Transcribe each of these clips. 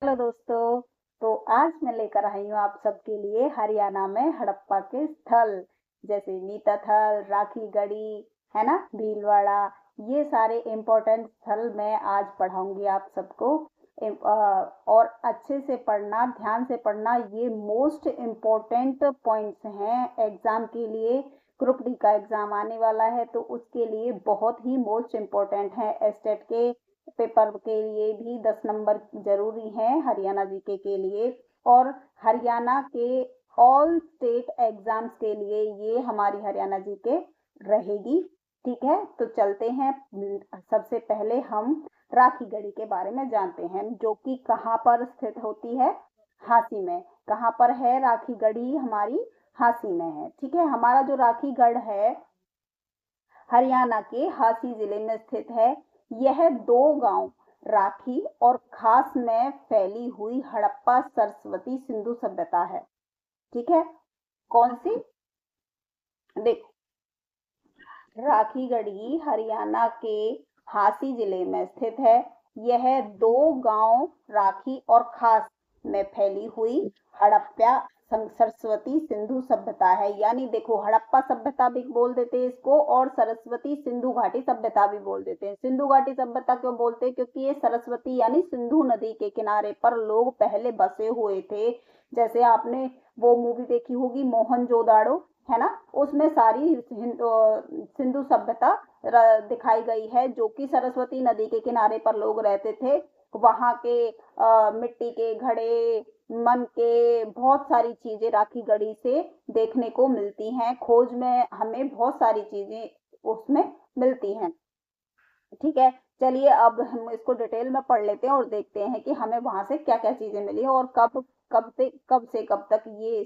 Hello दोस्तों। तो आज मैं लेकर आई हूँ आप सबके लिए हरियाणा में हड़प्पा के स्थल जैसे मीता थल, राखी गढ़ी, है ना, भीलवाड़ा। ये सारे इम्पोर्टेंट स्थल मैं आज पढ़ाऊंगी आप सबको। और अच्छे से पढ़ना, ध्यान से पढ़ना, ये मोस्ट इम्पोर्टेंट पॉइंट्स हैं एग्जाम के लिए। ग्रुप डी का एग्जाम आने वाला है तो उसके लिए बहुत ही मोस्ट इम्पोर्टेंट है। एस्टेट के पेपर के लिए भी 10 नंबर जरूरी है हरियाणा जीके के लिए। और हरियाणा के ऑल स्टेट एग्जाम्स के लिए ये हमारी हरियाणा जीके रहेगी। ठीक है, तो चलते हैं। सबसे पहले हम राखी गढ़ी के बारे में जानते हैं, जो कि कहाँ पर स्थित होती है? हांसी में। कहाँ पर है राखी गढ़ी? हमारी हांसी में है। ठीक है, हमारा जो राखी गढ़ है हरियाणा के हांसी जिले में स्थित है। यह दो गांव राखी और खास में फैली हुई हड़प्पा सरस्वती सिंधु सभ्यता है। ठीक है, कौन सी? देखो, राखी गढ़ी हरियाणा के हांसी जिले में स्थित है। यह दो गांव राखी और खास में फैली हुई हड़प्पा सरस्वती सिंधु सभ्यता है। यानी देखो, हड़प्पा सभ्यता भी बोल देते हैं इसको, और सरस्वती सिंधु घाटी सभ्यता भी बोल देते हैं। सिंधु घाटी सभ्यता क्यों बोलते हैं? क्योंकि ये सरस्वती यानी सिंधु नदी के किनारे पर लोग पहले बसे हुए थे। जैसे आपने वो मूवी देखी होगी मोहनजोदाड़ो, है ना, उसमें सारी सिंधु सभ्यता दिखाई गई है, जो कि सरस्वती नदी के किनारे पर लोग रहते थे। वहां के मिट्टी के घड़े, मन के बहुत सारी चीजें राखी गढ़ी से देखने को मिलती हैं। खोज में हमें बहुत सारी चीजें उसमें मिलती हैं। ठीक है, चलिए अब हम इसको डिटेल में पढ़ लेते हैं और देखते हैं कि हमें वहां से क्या क्या चीजें मिली और कब से कब तक ये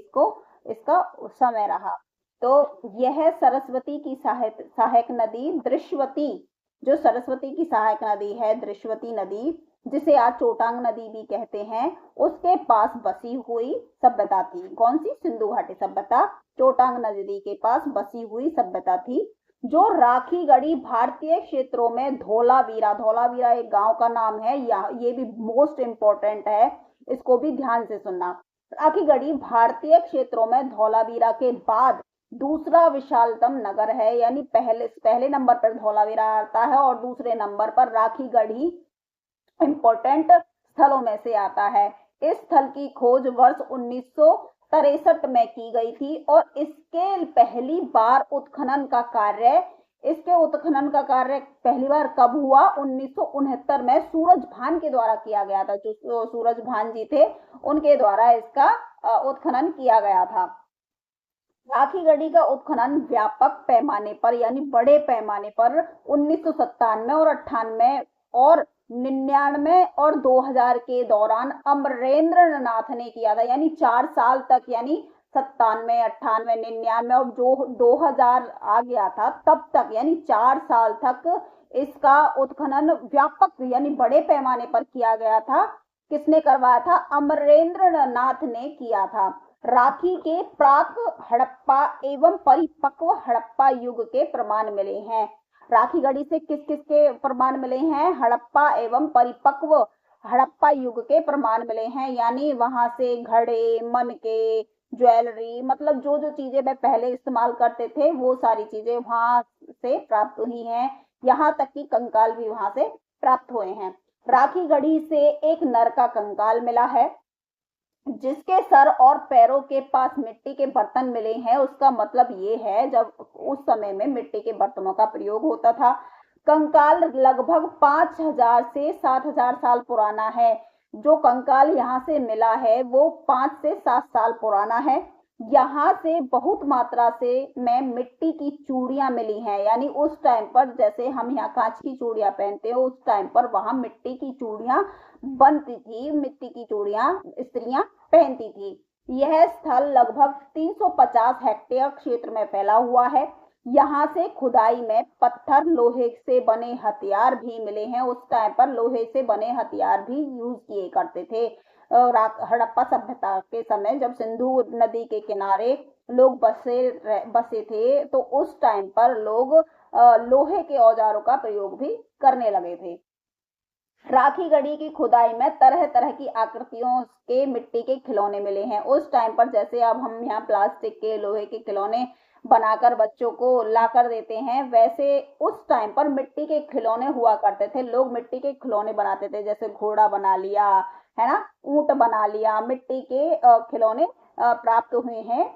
इसका समय रहा। तो यह सरस्वती की सहायक नदी दृश्यवती, जो सरस्वती की सहायक नदी है दृश्यवती नदी, जिसे आज चोटांग नदी भी कहते हैं, उसके पास बसी हुई सभ्यता थी। कौन सी? सिंधु घाटी सभ्यता चोटांग नदी के पास बसी हुई सभ्यता थी। जो राखी गढ़ी भारतीय क्षेत्रों में धोलावीरा, धोलावीरा एक गांव का नाम है, ये भी मोस्ट इंपॉर्टेंट है, इसको भी ध्यान से सुनना। राखी गढ़ी भारतीय क्षेत्रों में धोलावीरा के बाद दूसरा विशालतम नगर है। यानी पहले पहले नंबर पर धोलावीरा आता है और दूसरे नंबर पर राखी गढ़ी इंपॉर्टेंट स्थलों में से आता है। इस स्थल की खोज वर्ष 1963 में की गई थी और इसके उत्खनन का कार्य पहली बार कब हुआ? 1969 में सूरज भान के द्वारा किया गया था। जो सूरज भान जी थे, उनके द्वारा इसका उत्खनन किया गया था। राखी गढ़ी का उत्खनन व्यापक पैमाने पर यानी बड़े पैमाने पर 1997 और 98 और 99 और 2000 के दौरान अमरेंद्र नाथ ने किया था। यानी 4 साल तक, यानी 97, 98, 99 और जो 2000 आ गया था तब तक, यानी 4 साल तक इसका उत्खनन व्यापक यानी बड़े पैमाने पर किया गया था। किसने करवाया था? अमरेंद्र नाथ ने किया था। राखी के प्राक हड़प्पा एवं परिपक्व हड़प्पा युग के प्रमाण मिले हैं। राखी गढ़ी से किस किस के प्रमाण मिले हैं? हड़प्पा एवं परिपक्व हड़प्पा युग के प्रमाण मिले हैं। यानी वहां से घड़े, मन के, ज्वेलरी, मतलब जो जो चीजें वे पहले इस्तेमाल करते थे वो सारी चीजें वहां से प्राप्त हुई हैं। यहाँ तक कि कंकाल भी वहां से प्राप्त हुए हैं। राखी गढ़ी से एक नर का कंकाल मिला है जिसके सर और पैरों के पास मिट्टी के बर्तन मिले हैं। उसका मतलब ये है, जब उस समय में मिट्टी के बर्तनों का प्रयोग होता था। कंकाल लगभग 5000 से 7000 साल पुराना है। जो कंकाल यहाँ से मिला है वो 5 से 7 साल पुराना है। यहाँ से बहुत मात्रा से में मिट्टी की चूड़ियां मिली हैं। यानी उस टाइम पर जैसे हम यहाँ कांच की चूड़ियां पहनते हैं, उस टाइम पर वहां मिट्टी की चूड़ियां बनती थी, मिट्टी की चूड़ियां स्त्रियां पहनती थी। यह स्थल लगभग 350 हेक्टेयर क्षेत्र में फैला हुआ है। यहाँ से खुदाई में पत्थर, लोहे से बने हथियार भी मिले हैं। उस टाइम पर लोहे से बने हथियार भी यूज किए करते थे। हड़प्पा सभ्यता के समय जब सिंधु नदी के किनारे लोग बसे थे तो उस टाइम पर लोग लोहे के औजारों का प्रयोग भी करने लगे थे। राखी गढ़ी की खुदाई में तरह तरह की आकृतियों के मिट्टी के खिलौने मिले हैं। उस टाइम पर जैसे अब हम यहाँ प्लास्टिक के लोहे के खिलौने बनाकर बच्चों को लाकर देते हैं, वैसे उस टाइम पर मिट्टी के खिलौने हुआ करते थे। लोग मिट्टी के खिलौने बनाते थे, जैसे घोड़ा बना लिया, है ना, ऊंट बना लिया, मिट्टी के खिलौने प्राप्त हुए हैं।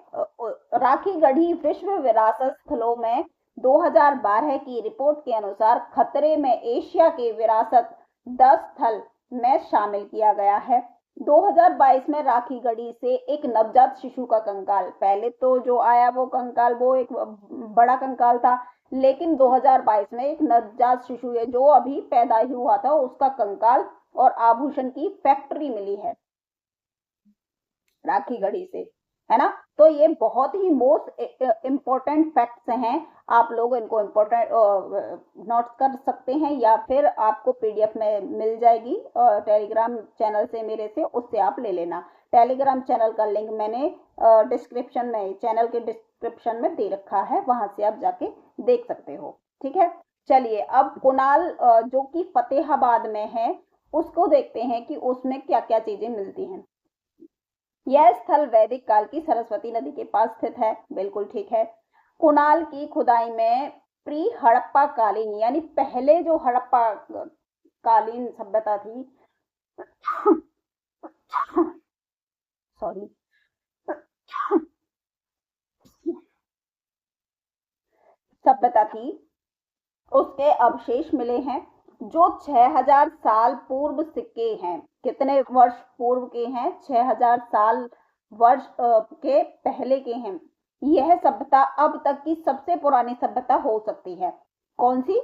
राखी गढ़ी विश्व विरासत स्थलों में 2012 की रिपोर्ट के अनुसार खतरे में एशिया के विरासत 10 स्थल में शामिल किया गया है। 2022 में राखी गढ़ी से एक नवजात शिशु का कंकाल, पहले तो जो आया वो कंकाल वो एक बड़ा कंकाल था, लेकिन 2022 में एक नवजात शिशु है जो अभी पैदा ही हुआ था, उसका कंकाल और आभूषण की फैक्ट्री मिली है राखी गढ़ी से, है ना। तो ये बहुत ही मोस्ट इम्पोर्टेंट फैक्ट्स हैं, आप लोग इनको इम्पोर्टेंट नोट कर सकते हैं, या फिर आपको पीडीएफ में मिल जाएगी टेलीग्राम चैनल से मेरे से, उससे आप ले लेना। टेलीग्राम चैनल का लिंक मैंने डिस्क्रिप्शन में, चैनल के डिस्क्रिप्शन में दे रखा है, वहां से आप जाके देख सकते हो। ठीक है, चलिए अब कुणाल जो कि फतेहाबाद में है, उसको देखते हैं कि उसमें क्या क्या चीजें मिलती हैं। यह स्थल वैदिक काल की सरस्वती नदी के पास स्थित है, बिल्कुल ठीक है। कुणाल की खुदाई में प्री हड़प्पा कालीन, यानी पहले जो हड़प्पा कालीन सभ्यता थी सॉरी सभ्यता थी, उसके अवशेष मिले हैं जो 6000 साल पूर्व सिक्के हैं। कितने वर्ष पूर्व के हैं? 6000 साल वर्ष के पहले के हैं। यह सभ्यता अब तक की सबसे पुरानी सभ्यता हो सकती है। कौन सी?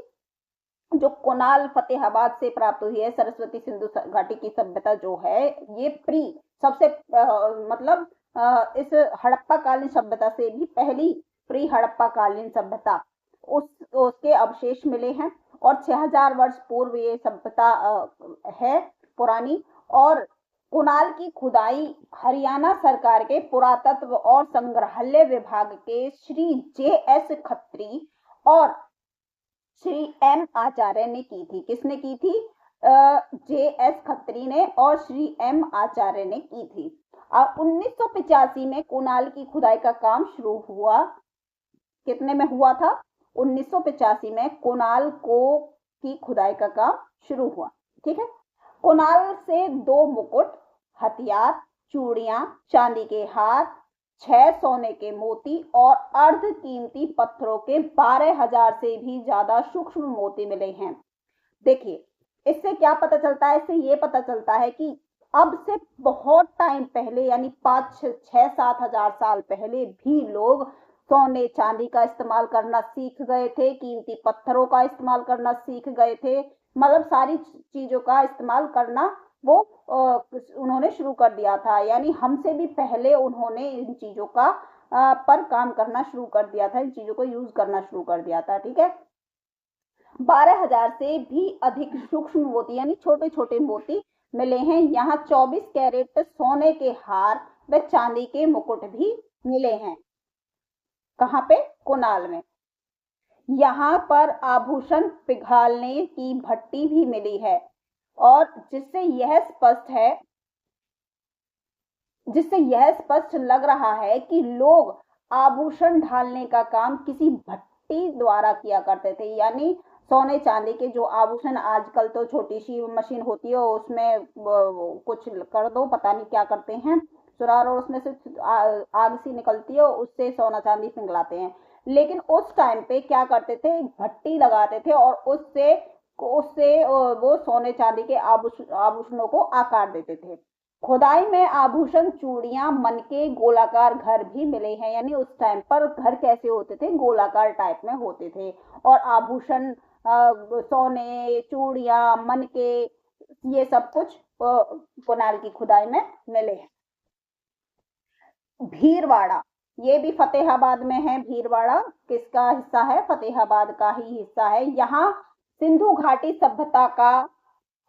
जो कुणाल फतेहाबाद से प्राप्त हुई है, सरस्वती सिंधु घाटी की सभ्यता जो है, ये प्री सबसे मतलब इस हड़प्पा कालीन सभ्यता से भी पहली प्री हड़प्पा कालीन सभ्यता, उसके अवशेष मिले हैं और 6000 वर्ष पूर्व ये सभ्यता है पुरानी। और कुणाल की खुदाई हरियाणा सरकार के पुरातत्व और संग्रहालय विभाग के श्री जे.एस. खत्री और श्री एम आचार्य ने की थी। किसने की थी? जे.एस. खत्री ने और श्री एम आचार्य ने की थी। अब 1985 में कुणाल की खुदाई का काम शुरू हुआ। कितने में हुआ था? 1985 में कुणाल की खुदाई का काम शुरू हुआ। ठीक है, कुणाल से 2 मुकुट, हथियार, चूड़ियां, चांदी के हार, 6 सोने के मोती और अर्ध कीमती पत्थरों के 12,000 से भी ज्यादा सूक्ष्म मोती मिले हैं। देखिए, इससे क्या पता चलता है? इससे ये पता चलता है कि अब से बहुत टाइम पहले, यानी 5-6-7 हजार साल पहले भी लोग सोने चांदी का इस्तेमाल करना सीख गए थे, कीमती पत्थरों का इस्तेमाल करना सीख गए थे, मतलब सारी चीजों का इस्तेमाल करना वो उन्होंने शुरू कर दिया था। यानी हमसे भी पहले उन्होंने इन चीजों का पर काम करना शुरू कर दिया था, इन चीजों को यूज करना शुरू कर दिया था। ठीक है, 12,000 से भी अधिक सूक्ष्म मोती, यानी छोटे छोटे मोती मिले हैं। यहाँ 24 कैरेट सोने के हार व चांदी के मुकुट भी मिले हैं। कहाँ पे? कुणाल में। यहाँ पर आभूषण पिघालने की भट्टी भी मिली है, और जिससे यह स्पष्ट लग रहा है कि लोग आभूषण ढालने का काम किसी भट्टी द्वारा किया करते थे। यानी सोने चांदी के जो आभूषण, आजकल तो छोटी सी मशीन होती है, उसमें कुछ कर दो, पता नहीं क्या करते हैं, सुरार, और उसमें से आग सी निकलती है, उससे सोना चांदी पिघलाते हैं। लेकिन उस टाइम पे क्या करते थे? भट्टी लगाते थे और उससे वो सोने चांदी के आभूषणों को आकार देते थे। खुदाई में आभूषण, चूड़ियां, मनके, गोलाकार घर भी मिले हैं। यानी उस टाइम पर घर कैसे होते थे? गोलाकार टाइप में होते थे, और आभूषण, सोने, चूड़ियां, मनके, ये सब कुछ कुणाल की खुदाई में मिले हैं। भीरवाड़ा, ये भी फतेहाबाद में है। भीरवाड़ा किसका हिस्सा है? फतेहाबाद का ही हिस्सा है। यहाँ सिंधु घाटी सभ्यता का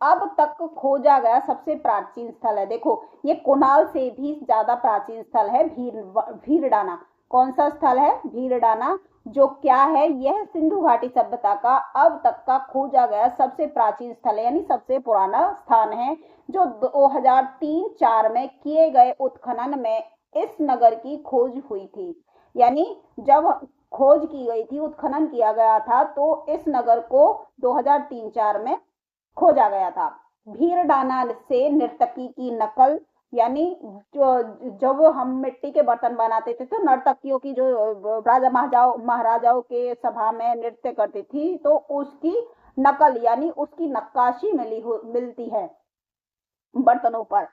अब तक खोजा गया सबसे प्राचीन स्थल है। देखो, ये कुणाल से भी ज्यादा प्राचीन स्थल है भीरडाना। कौन सा स्थल है? भीरडाना। जो क्या है, यह सिंधु घाटी सभ्यता का अब तक का खोजा गया सबसे प्राचीन स्थल है, यानी सबसे पुराना स्थान है, जो 2003-4 में किए गए उत्खनन में इस नगर की खोज हुई थी। यानी जब खोज की गई थी, उत्खनन किया गया था, तो इस नगर को 2003-4 में खोजा गया था। भीरडाना से नर्तकी की नकल, यानी जो जब हम मिट्टी के बर्तन बनाते थे तो नर्तकियों की, जो राजा महाराजाओं के सभा में नृत्य करती थी, तो उसकी नकल यानी उसकी नक्काशी मिलती है बर्तनों पर।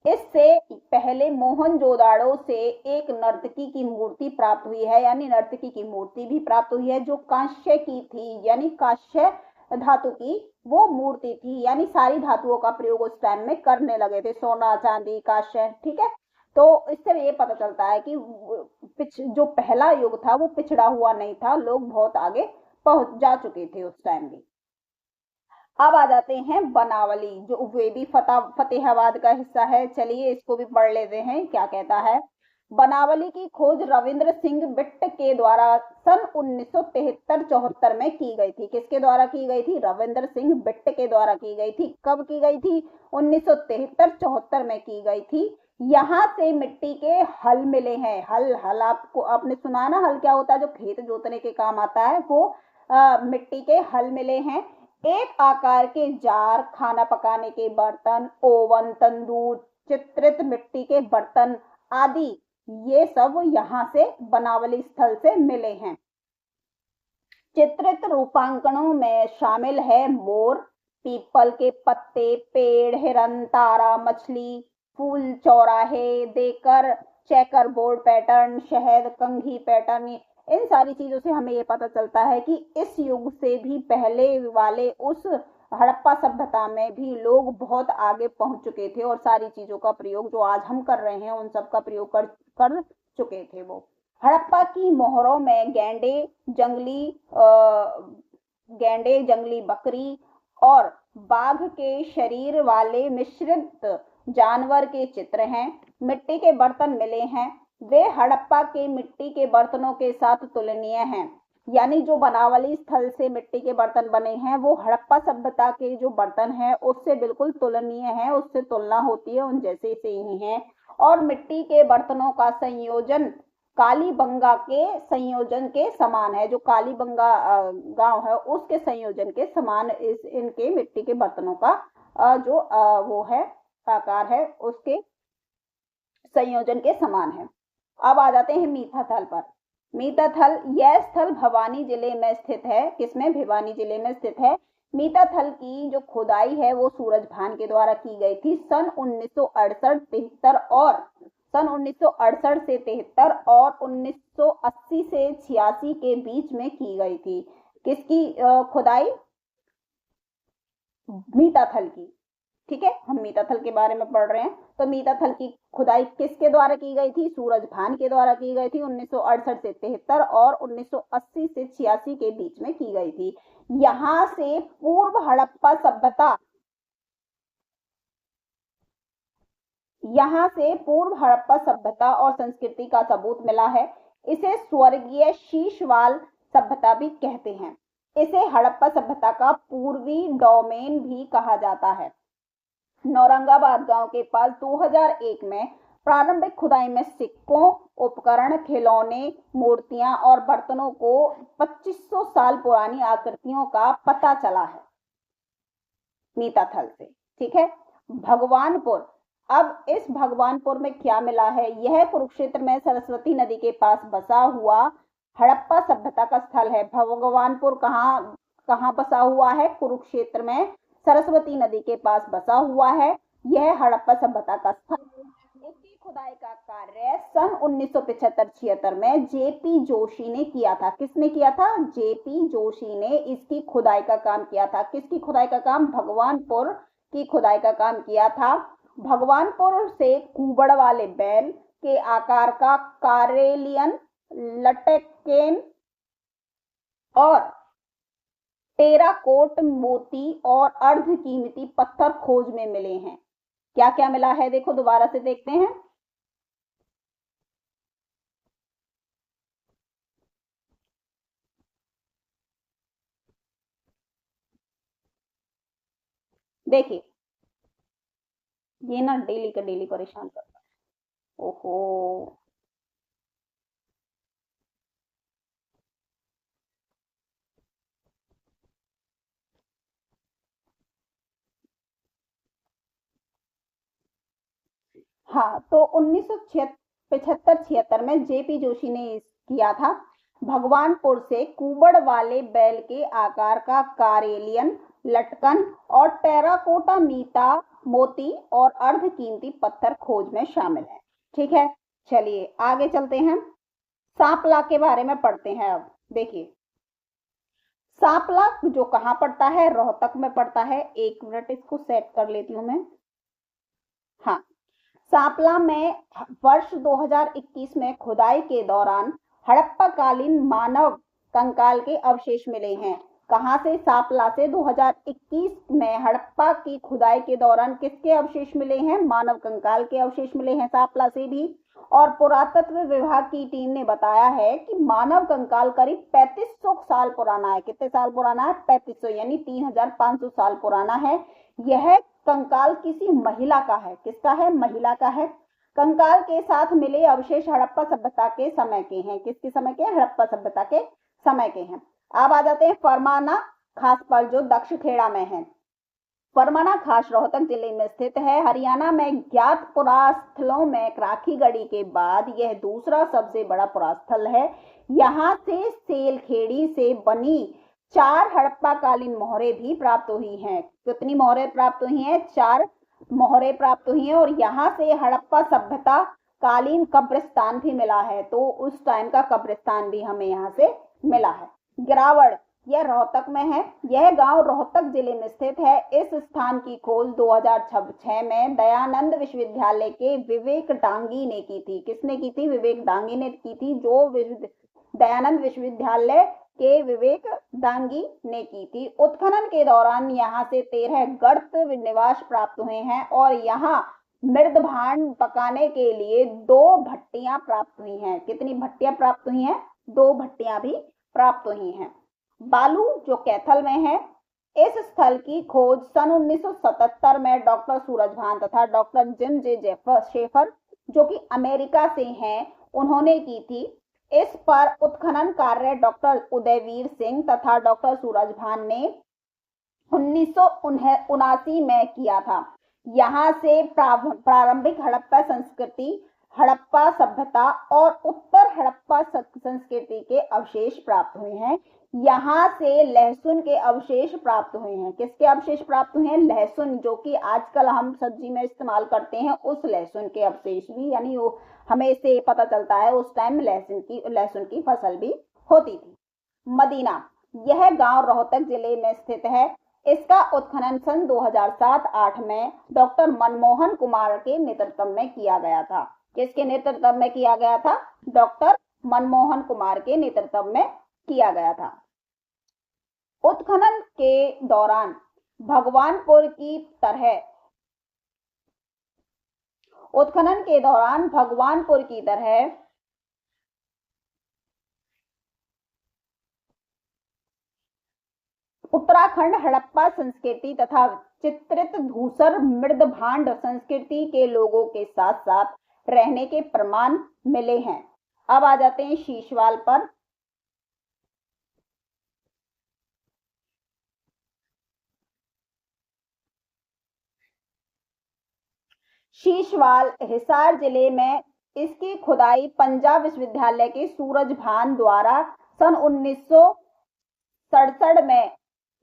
इससे पहले मोहनजोदाड़ो से एक नर्तकी की मूर्ति प्राप्त हुई है, यानी नर्तकी की मूर्ति भी प्राप्त हुई है, जो कांस्य की थी, यानी कांस्य धातु की वो मूर्ति थी। यानी सारी धातुओं का प्रयोग उस टाइम में करने लगे थे, सोना चांदी कांस्य, ठीक है। तो इससे ये पता चलता है कि जो पहला युग था वो पिछड़ा हुआ नहीं था, लोग बहुत आगे पहुंच जा चुके थे उस टाइम भी। अब आ जाते हैं बनावली, जो वे भी फतेहाबाद का हिस्सा है। चलिए इसको भी पढ़ लेते हैं, क्या कहता है। बनावली की खोज रविंद्र सिंह बिट्ट के द्वारा सन 1973-74 में की गई थी। किसके द्वारा की गई थी? रविंद्र सिंह बिट्ट के द्वारा की गई थी। कब की गई थी? 1973-74 में की गई थी। यहाँ से मिट्टी के हल मिले हैं। हल हल आपको आपने सुना है ना, हल क्या होता है? जो खेत जोतने के काम आता है, वो मिट्टी के हल मिले हैं। एक आकार के जार, खाना पकाने के बर्तन, ओवन, तंदूर, चित्रित मिट्टी के बर्तन आदि, ये सब यहाँ से बनावली स्थल से मिले हैं। चित्रित रूपांकनों में शामिल है मोर, पीपल के पत्ते, पेड़, हिरन, तारा, मछली, फूल, चौराहे, देकर, चेकर बोर्ड पैटर्न, शहद, कंघी पैटर्न। इन सारी चीजों से हमें ये पता चलता है कि इस युग से भी पहले वाले उस हड़प्पा सभ्यता में भी लोग बहुत आगे पहुंच चुके थे, और सारी चीजों का प्रयोग जो आज हम कर रहे हैं उन सब का प्रयोग कर चुके थे वो। हड़प्पा की मोहरों में गैंडे, जंगली बकरी और बाघ के शरीर वाले मिश्रित जानवर के चित्र हैं। मिट्टी के बर्तन मिले हैं, वे हड़प्पा के मिट्टी के बर्तनों के साथ तुलनीय हैं। यानी जो बनावली स्थल से मिट्टी के बर्तन बने हैं वो हड़प्पा सभ्यता के जो बर्तन हैं उससे बिल्कुल तुलनीय है, उससे तुलना होती है, उन जैसे से ही हैं। और मिट्टी के बर्तनों का संयोजन कालीबंगा के संयोजन के समान है। जो कालीबंगा गांव है उसके संयोजन के समान इस इनके मिट्टी के बर्तनों का जो वो है आकार है, उसके संयोजन के समान है। अब आ जाते हैं मीठा थल पर। मीठा थल, यह स्थल भवानी जिले में स्थित है। किसमें? भिवानी जिले में स्थित है। मीठा थल की जो खुदाई है वो सूरज भान के द्वारा की गई थी सन 1968-73 और सन 1968 से 73 और 1980 से 86 के बीच में की गई थी। किसकी खुदाई? मीठा थल की। ठीक है, हम मीठा थल के बारे में पढ़ रहे हैं। तो मीठा थल की खुदाई किसके द्वारा की गई थी? सूरज भान के द्वारा की गई थी 1968 से 73 और 1980 से 86 के बीच में की गई थी। यहां से पूर्व हड़प्पा सभ्यता और संस्कृति का सबूत मिला है। इसे स्वर्गीय शीशवाल सभ्यता भी कहते हैं। इसे हड़प्पा सभ्यता का पूर्वी डोमेन भी कहा जाता है। नौरंगाबाद गांव के पास 2001 में प्रारंभिक खुदाई में सिक्कों, उपकरण, खिलौने, मूर्तियां और बर्तनों को 2500 साल पुरानी आकृतियों का पता चला है मीठा थल से। ठीक है, भगवानपुर। अब इस भगवानपुर में क्या मिला है? यह कुरुक्षेत्र में सरस्वती नदी के पास बसा हुआ हड़प्पा सभ्यता का स्थल है। भगवानपुर कहाँ कहाँ बसा हुआ है? कुरुक्षेत्र में सरस्वती नदी के पास बसा हुआ है। यह हड़प्पा सभ्यता का स्थल है। इसकी खुदाई का कार्य सन 1975-76 में जेपी जोशी ने किया था। किसने किया था? जेपी जोशी ने इसकी खुदाई का काम किया था। किसकी खुदाई का काम? भगवानपुर की खुदाई का काम किया था। भगवानपुर से कुबड़ वाले बैल के आकार का कारेलियन, लटकेन और टेराकोट मोती और अर्ध कीमती पत्थर खोज में मिले हैं। क्या क्या मिला है? देखो दोबारा से देखते हैं। देखिए ये ना डेली का डेली परेशान करता है। ओहो। हाँ, तो 1975-76 में जेपी जोशी ने किया था। भगवानपुर से कुबड़ वाले बैल के आकार का कारेलियन लटकन और टेराकोटा मीता मोती और अर्धकीमती पत्थर खोज में शामिल है। ठीक है, चलिए आगे चलते हैं। सांपला के बारे में पढ़ते हैं। अब देखिए, सांपला जो कहाँ पड़ता है, रोहतक में पड़ता है। एक मिनट इसको सेट कर लेती हूँ मैं। हाँ, सांपला में वर्ष 2021 में खुदाई के दौरान हड़प्पाकालीन मानव कंकाल के अवशेष मिले हैं। कहां से? सांपला से 2021 में हड़प्पा की खुदाई के दौरान किसके अवशेष मिले हैं? मानव कंकाल के अवशेष मिले हैं सांपला से भी। और पुरातत्व विभाग की टीम ने बताया है कि मानव कंकाल करीब 3500 साल पुराना है। कितने साल पुराना है? 3500 यानी 3500 साल पुराना है। यह कंकाल किसी महिला का है। किसका है? महिला का है। कंकाल के साथ मिले अवशेष हड़प्पा सभ्यता के समय के हैं। किसके समय के? हड़प्पा सभ्यता के समय के हैं। अब आ जाते हैं फरमाना खास पर, जो दक्षखेड़ा में है। फरमाना खास रोहतक जिले में स्थित है। हरियाणा में ज्ञात पुरास्थलों में राखीगढ़ी के बाद यह दूसरा सबसे बड़ा पुरास्थल है। यहाँ से सेलखेड़ी से बनी 4 हड़प्पा कालीन मोहरें भी प्राप्त हुई हैं। कितनी मोहरें प्राप्त हुई हैं? 4 मोहरें प्राप्त हुई हैं। और यहाँ से हड़प्पा सभ्यता कालीन कब्रिस्तान भी मिला है। तो उस टाइम का कब्रिस्तान भी हमें यहाँ से मिला है। गिरावड़, यह रोहतक में है। यह गांव रोहतक जिले में स्थित है। इस स्थान की खोज 2006 में दयानंद विश्वविद्यालय के विवेक डांगी ने की थी। किसने की थी? विवेक डांगी ने की थी, जो दयानंद विश्वविद्यालय के विवेक डांगी ने की थी। उत्खनन के दौरान यहाँ से 13 गर्त निवास प्राप्त हुए हैं और यहाँ मृद भांड पकाने के लिए 2 भट्टियां प्राप्त हुई हैं। कितनी भट्टियां प्राप्त हुई हैं? 2 भट्टियां भी प्राप्त हुई हैं। बालू जो कैथल में है, इस स्थल की खोज सन 1977 में डॉक्टर सूरज भान तथा डॉक्टर जिम जे शेफर, जो कि अमेरिका से हैं, उन्होंने की थी। इस पर उत्खनन कार्य डॉक्टर उदयवीर सिंह तथा डॉक्टर सूरज भान ने 1979 में किया था। यहाँ से प्रारंभिक हड़प्पा संस्कृति, हड़प्पा सभ्यता और उत्तर हड़प्पा संस्कृति के अवशेष प्राप्त हुए हैं। यहाँ से लहसुन के अवशेष प्राप्त हुए हैं। किसके अवशेष प्राप्त हुए हैं? लहसुन, जो कि आजकल हम सब्जी में इस्तेमाल करते हैं, उस लहसुन के अवशेष भी, यानी हमें इससे पता चलता है उस टाइम लहसुन की फसल भी होती थी। मदीना, यह गांव रोहतक जिले में स्थित है। इसका उत्खनन सन 2007-8 में डॉक्टर मनमोहन कुमार के नेतृत्व में किया गया था। किसके नेतृत्व में किया गया था? डॉक्टर मनमोहन कुमार के नेतृत्व में किया गया था। उत्खनन के दौरान भगवानपुर की तरह उत्तराखंड हड़प्पा संस्कृति तथा चित्रित धूसर मृद भांड संस्कृति के लोगों के साथ साथ रहने के प्रमाण मिले हैं। अब आ जाते हैं शीशवाल पर। शीशवाल हिसार जिले में इसकी खुदाई पंजाब विश्वविद्यालय के सूरज भान द्वारा सन 1967 में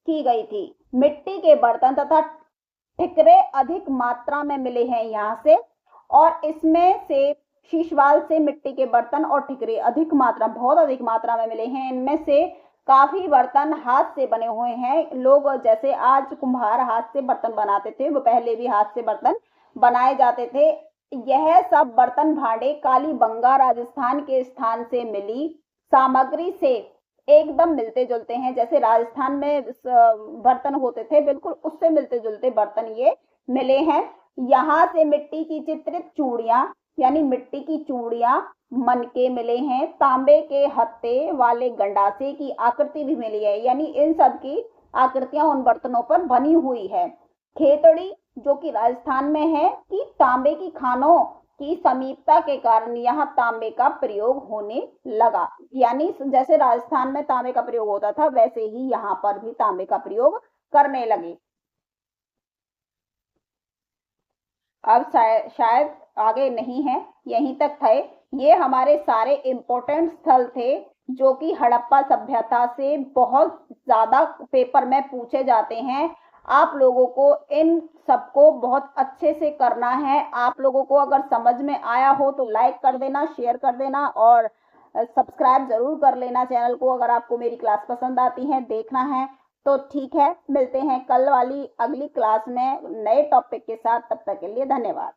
की गई थी। मिट्टी के बर्तन तथा ठिकरे अधिक मात्रा में मिले हैं यहाँ से। और इसमें से शीशवाल से मिट्टी के बर्तन और ठिकरे बहुत अधिक मात्रा में मिले हैं। इनमें से काफी बर्तन हाथ से बने हुए हैं। लोग जैसे आज कुम्हार हाथ से बर्तन बनाते थे, वो पहले भी हाथ से बर्तन बनाए जाते थे। यह सब बर्तन भांडे कालीबंगा राजस्थान के स्थान से मिली सामग्री से एकदम मिलते जुलते हैं। जैसे राजस्थान में बर्तन होते थे, बिल्कुल उससे मिलते जुलते बर्तन ये मिले हैं। यहाँ से मिट्टी की चित्रित चूड़ियां, यानी मिट्टी की चूड़ियां, मनके मिले हैं। तांबे के हत्थे वाले गंडासे की आकृति भी मिली है, यानी इन सब की आकृतियां उन बर्तनों पर बनी हुई है। खेतड़ी जो कि राजस्थान में है कि तांबे की खानों की समीपता के कारण यहाँ तांबे का प्रयोग होने लगा। यानी जैसे राजस्थान में तांबे का प्रयोग होता था वैसे ही यहाँ पर भी तांबे का प्रयोग करने लगे। अब शायद आगे नहीं है, यहीं तक थे। ये हमारे सारे इंपॉर्टेंट स्थल थे जो कि हड़प्पा सभ्यता से बहुत ज्यादा पेपर में पूछे जाते हैं। आप लोगों को इन सबको बहुत अच्छे से करना है। आप लोगों को अगर समझ में आया हो तो लाइक कर देना, शेयर कर देना और सब्सक्राइब जरूर कर लेना चैनल को। अगर आपको मेरी क्लास पसंद आती है, देखना है तो ठीक है। मिलते हैं कल वाली अगली क्लास में नए टॉपिक के साथ। तब तक के लिए धन्यवाद।